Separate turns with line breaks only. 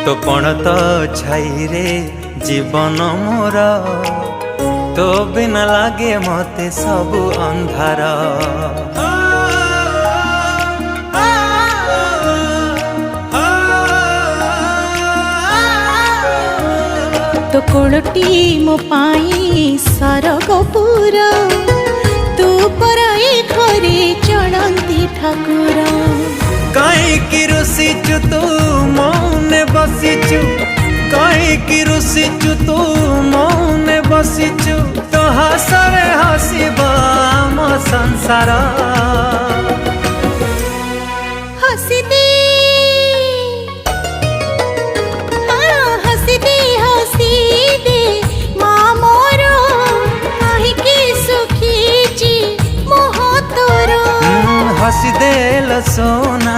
तो पण तो छाई रे जीवन मोर तो बिना लागे मते सबु अंधार।
तो कोलटी मो पाई सरगपुर तू पराई घरे चलती ठाकुर।
कहीं रुसीचु तू मौने बसीचु कहीं रुसीचु तू मौने बसीचु तो हसरे हसीबा आम संसार।
हसी दे हसी दे हसी दे माँ मोर कहीं सुखी जी मोह तोर।
हसी दे लो सोना